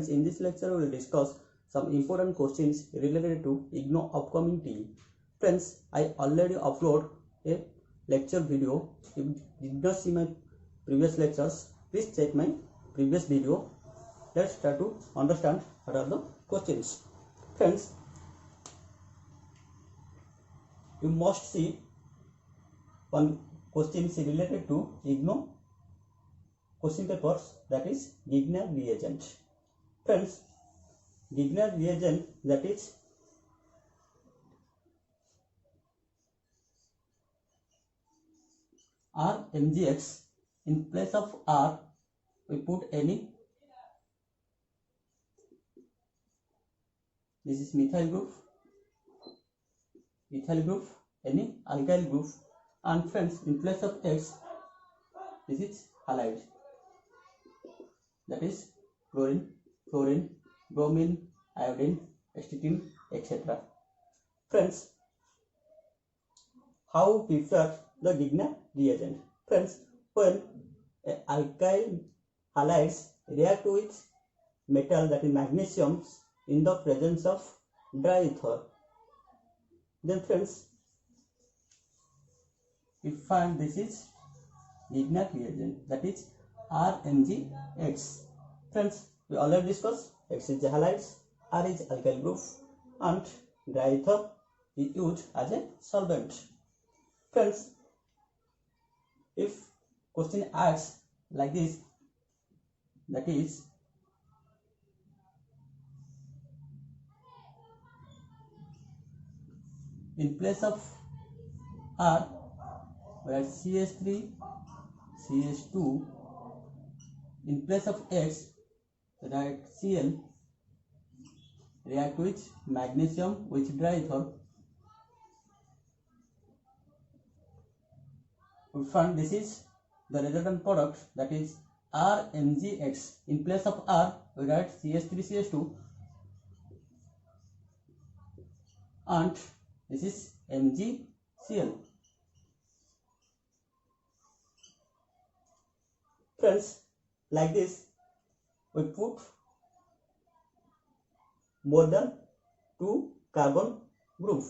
Friends, in this lecture we will discuss some important questions related to IGNOU upcoming TE. Friends, I already upload a lecture video. If you did not see my previous lectures, please check my previous video. Let's try to understand what are the questions. Friends, you must see one question related to IGNOU question papers, that is Grignard reagent. Friends, Grignard reagent, that is RMGX. In place of R we put any, this is methyl group, any alkyl group, and friends, in place of X this is halide, that is chlorine, fluorine, bromine, iodine, astatine, etc. Friends, how we prepare the Grignard reagent? Friends, when alkyl halides react with metal, that is magnesium, in the presence of dry ether, then friends we find this is Grignard reagent, that is RMGX. Friends, we already discussed X is the halides, R is alkyl group, and dry ether is used as a solvent. Friends, if question asks like this, that is in place of R we write CH3 CH2, in place of X we write Cl, react with magnesium with dry ether, we find this is the resultant product, that is RMGX. In place of R we write CH3CH2 and this is MgCl. Friends, like this we put more than 2 carbon group,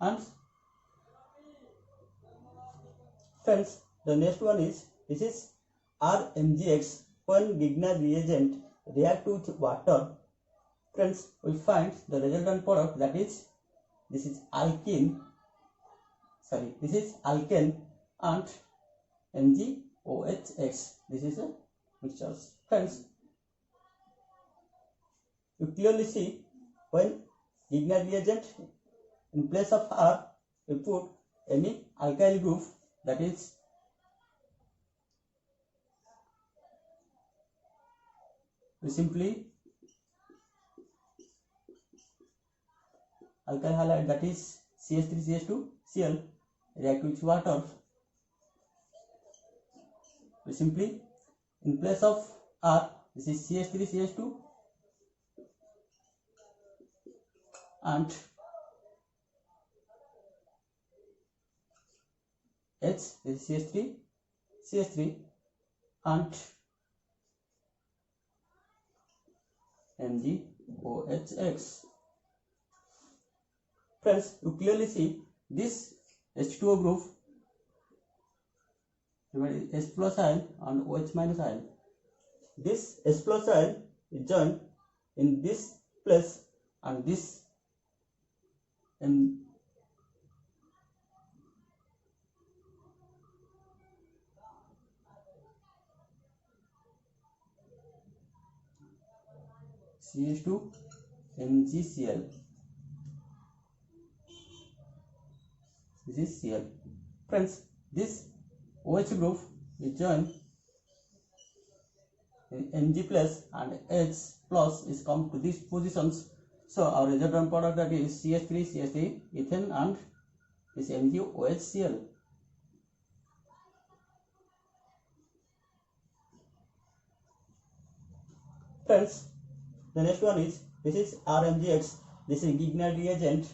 and friends, the next one is, this is RMGX. When Grignard reagent react with water, friends, we find the resultant product, that is this is alkene and MgOHX. This is a mixture. Friends, you clearly see when Grignard reagent, in place of R we put any alkyl group, that is we simply alkyl halide, that is CH3CH2 Cl, react with water, we simply in place of R this is CH3CH2 and H is CH3 and MgOHX. Friends, you clearly see this H2O group, H plus ion and OH minus ion. This H plus ion is joined in this place and this CH2 MgCl. This is Cl. Friends, this OH group is joined in Mg plus and H plus is come to these positions. So our resultant product, that is CH3 ethane and this MgOHCl. Friends, the next one is, this is RMGX. This is Grignard reagent.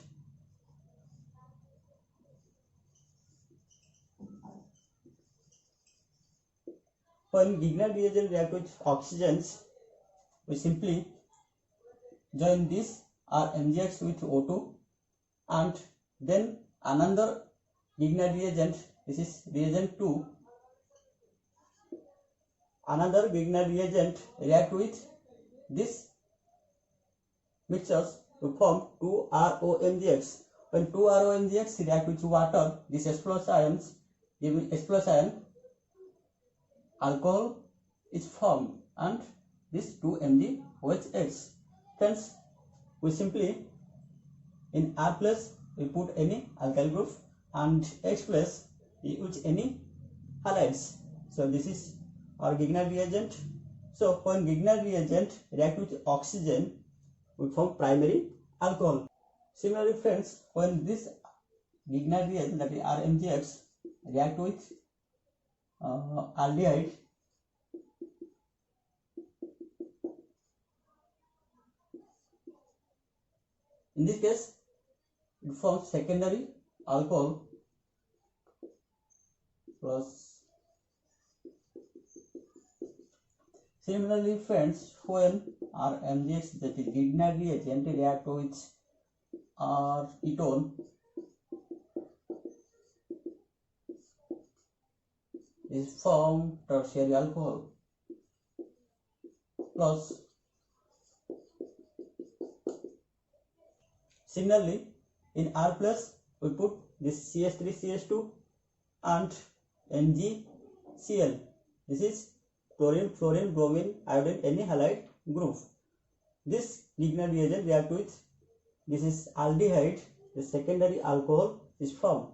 when Grignard reagent react with oxygens, we simply join this RMgX with O2 and then another Grignard reagent, this is reagent 2, another Grignard reagent react with this mixtures to form 2ROMgX. When 2ROMgX react with water, this H+ ions giving H+ ion, alcohol is formed and this 2MgOH. Friends, we simply in R+ we put any alkyl group and H+ we use any halides. So this is our Grignard reagent. So when Grignard reagent react with oxygen, we form primary alcohol. Similarly, friends, when this Grignard reagent, that is RMgX, react with aldehyde, in this case it forms secondary alcohol plus. Similarly, friends, when RMgX, that is Grignard reagent, react with ketone, is formed tertiary alcohol plus. Similarly, in R+ we put this CH3CH2 and NgCl. This is chlorine, fluorine, bromine, iodine, any halide group. This Grignard reagent react with, this is aldehyde, the secondary alcohol is formed.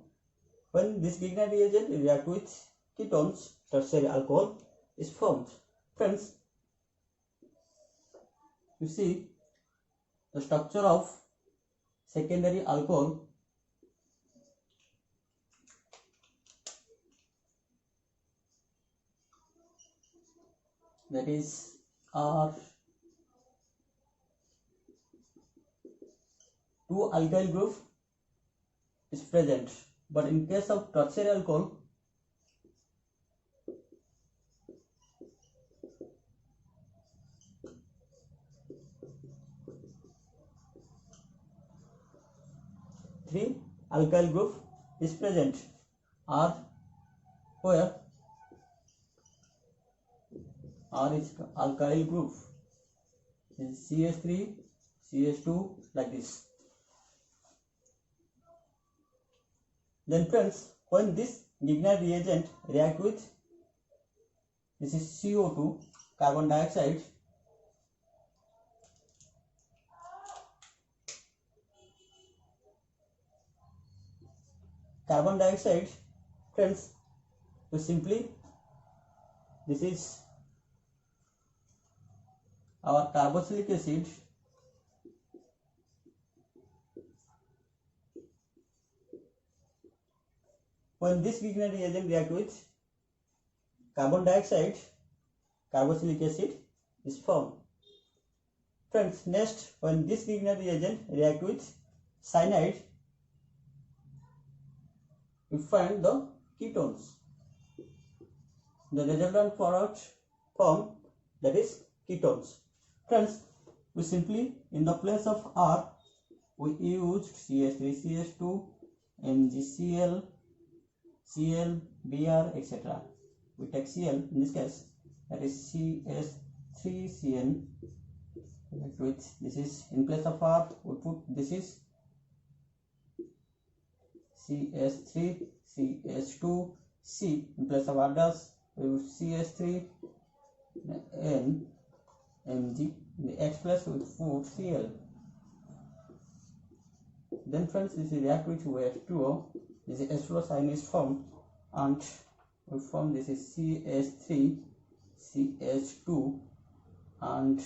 When this Grignard reagent react with ketones, tertiary alcohol is formed. Friends, you see the structure of secondary alcohol. That is R, 2 alkyl group is present, but in case of tertiary alcohol, three alkyl group is present. R, where R is alkyl group, is CH3, CH2, like this. Then friends, when this Grignard reagent react with, this is CO2, carbon dioxide, friends, we simply, this is our carboxylic acid, when this Grignard reagent react with carbon dioxide, carboxylic acid is formed. Friends, next, when this Grignard reagent react with cyanide, we find the ketones. The resultant product form, that is ketones. Friends, we simply, in the place of R, we used CH3CH2, MgCl, Cl, Br, etc. We take Cl in this case, that is CH3Cn. With this is in place of R, we put this is CH3, CH2, C in place of R dash, we use CH3, N, Mg. In the X plus we put Cl. Then friends, this is react with H2O. This is H+ ion is formed, and we form this is CH3, CH2, and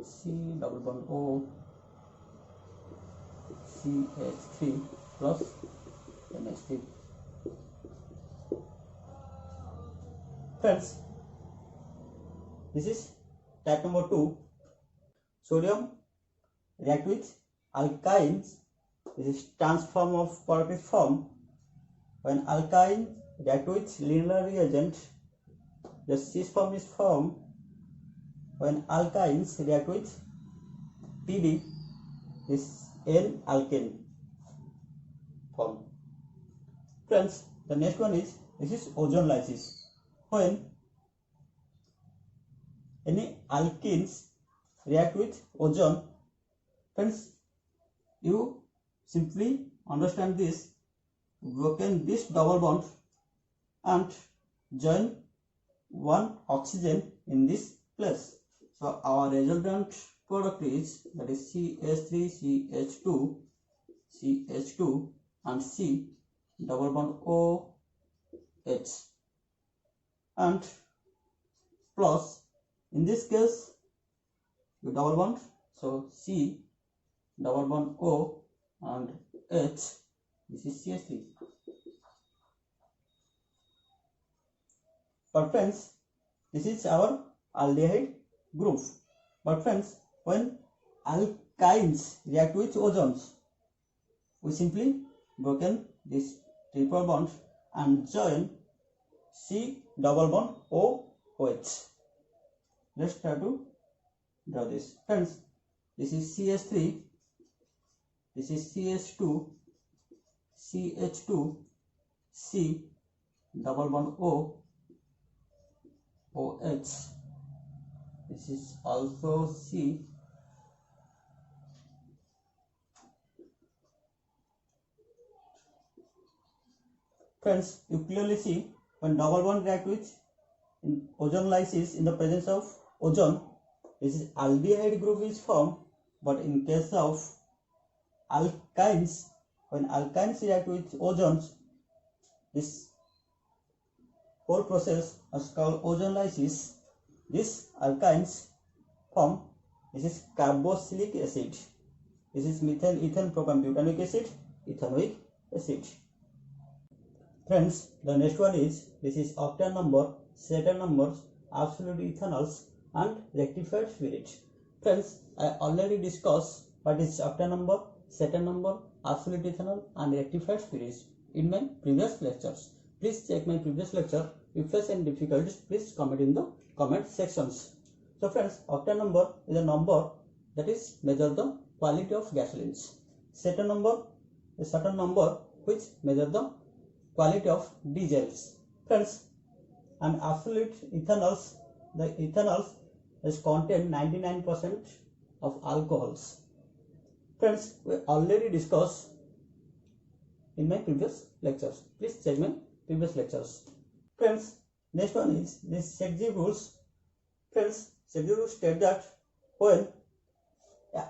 C double bond O, CH3 plus NH3. Friends, this is type number 2. Sodium react with alkynes. This is transform of product is formed when alkyne react with linear reagent. the cis form is formed when alkynes react with PD, is N-alkane form. Friends, the next one is, this is ozone lysis. When any alkenes react with ozone, friends, you simply understand this, broken this double bond and join one oxygen in this place. So our resultant product is, that is CH3, CH2, CH2 and C double bond OH and plus, in this case you double bond, so C double bond O and H, this is CH3. But friends, this is our aldehyde group. But friends, when alkynes react with ozones, we simply broken this triple bond and join C double bond OH. Let's try to draw this. Friends, this is CH3, this is CH2, CH2, C double bond O, OH. This is also C. Friends, you clearly see when double bond react with ozone lysis in the presence of ozone, this is aldehyde group is formed. But in case of alkynes, when alkynes react with ozones, this whole process is called ozone lysis. This alkynes form, this is carboxylic acid, this is methyl ethane propane butanoic acid, ethanoic acid. Friends, the next one is, this is octane number, Saturn numbers, absolute ethanols and rectified spirit. Friends, I already discussed what is octane number, Saturn number, absolute ethanol and rectified spirits in my previous lectures. Please check my previous lecture. If you face any difficulties, please comment in the comment sections. So friends, octane number is a number that is measure the quality of gasolines. Saturn number is certain number which measure the quality of diesels. Friends, and absolute ethanols, the ethanols is contain 99% of alcohols. Friends, we already discussed in my previous lectures. Please check my previous lectures. Friends, next one is this Secchi rules. Friends, Secchi rules state that when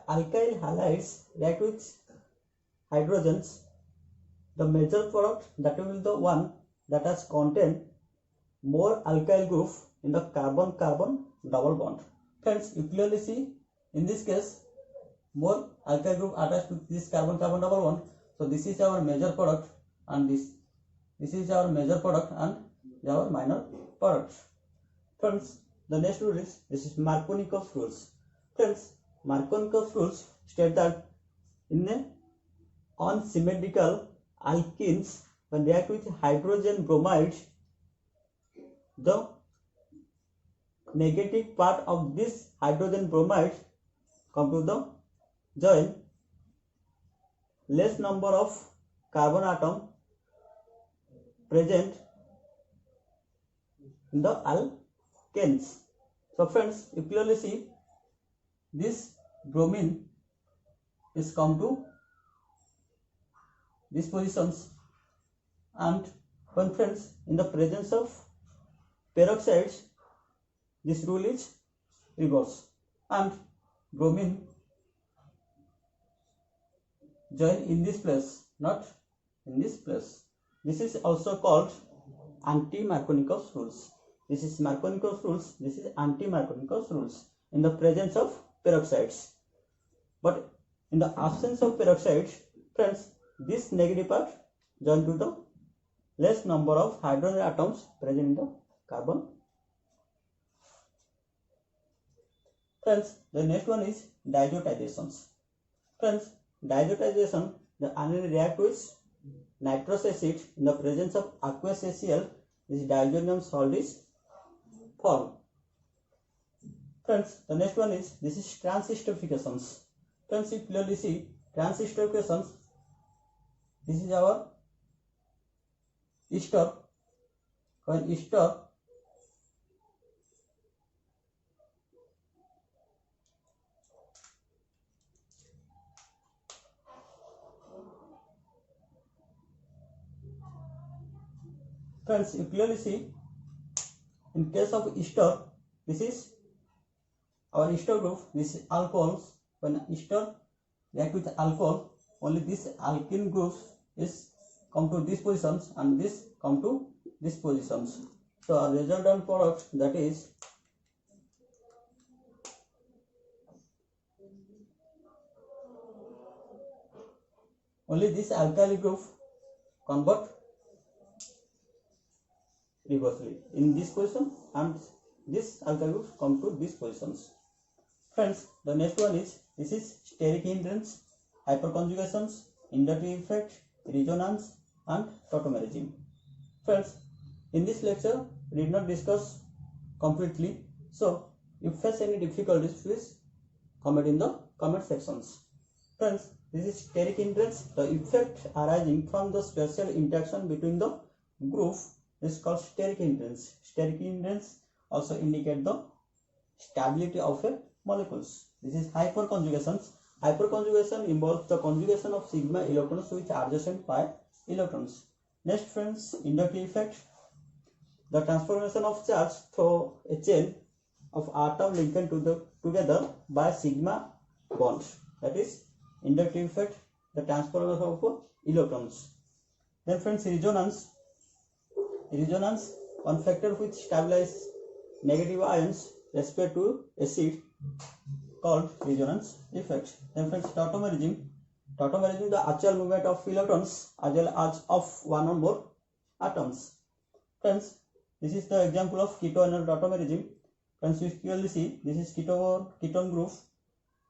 alkyl halides react with hydrogens, the major product, that will be the one that has contain more alkyl group in the carbon-carbon double bond. Friends, you clearly see in this case more alkyl group attached to this carbon-carbon double bond. So this is our major product and this is our major product and our minor product. Friends, the next rule is, this is Markovnikov's rules. Friends, Markovnikov's rules state that in a unsymmetrical alkenes, when react with hydrogen bromide, the negative part of this hydrogen bromide come to the join less number of carbon atom present in the alkenes. So friends, you clearly see this bromine is come to these positions, and when friends in the presence of peroxides, this rule is reverse and bromine join in this place, not in this place. This is also called anti-Markovnikov's rules. This is Markovnikov's rules, this is anti-Markovnikov's rules in the presence of peroxides. But in the absence of peroxides, friends, this negative part join to the less number of hydrogen atoms present in the carbon. Friends, the next one is diazotizations. Friends, diazotization, the anion react with nitrous acid in the presence of aqueous HCl. This diazonium salt is fall. Friends, the next one is, this is transesterifications. Friends, you clearly see transesterifications. This is our ester. When ester friends, you clearly see, in case of ester, this is our ester group. This is alcohols. When ester react with alcohol, only this alkene groups is come to these positions and this come to these positions. So our resultant product, that is only this alkyl group convert reversely in this position and this alkyl groups come to these positions. Friends, the next one is, this is steric hindrance, hyperconjugations, inductive effect, resonance and tautomerism. Friends, in this lecture we did not discuss completely, so if you face any difficulties, please comment in the comment sections. Friends, this is steric hindrance. The effect arising from the spatial interaction between the group is called steric hindrance. Steric hindrance also indicate the stability of a molecules. This is hyperconjugations. Hyperconjugation involves the conjugation of sigma electrons with adjacent pi electrons. Next, friends, inductive effect. The transformation of charge through a chain of atom linked together by sigma bonds. That is inductive effect, the transformation of electrons. Then friends, resonance. Resonance, one factor which stabilizes negative ions respect to acid, called resonance effect. Then friends, tautomerism. Tautomerism, the actual movement of electrons as well as of one or more atoms. Friends, this is the example of keto-enol tautomerism. Friends, you clearly see, this is ketone group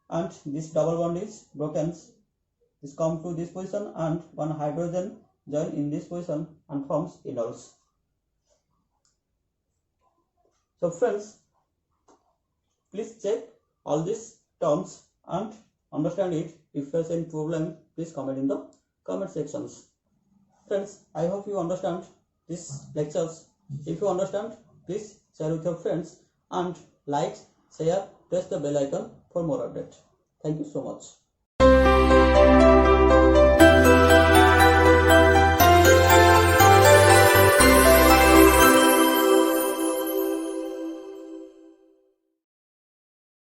and this double bond is broken. This comes to this position and one hydrogen join in this position and forms enols. So friends, please check all these terms and understand it. If there is any problem, please comment in the comment sections. Friends, I hope you understand these lectures. If you understand, please share with your friends and like, share, press the bell icon for more updates. Thank you so much.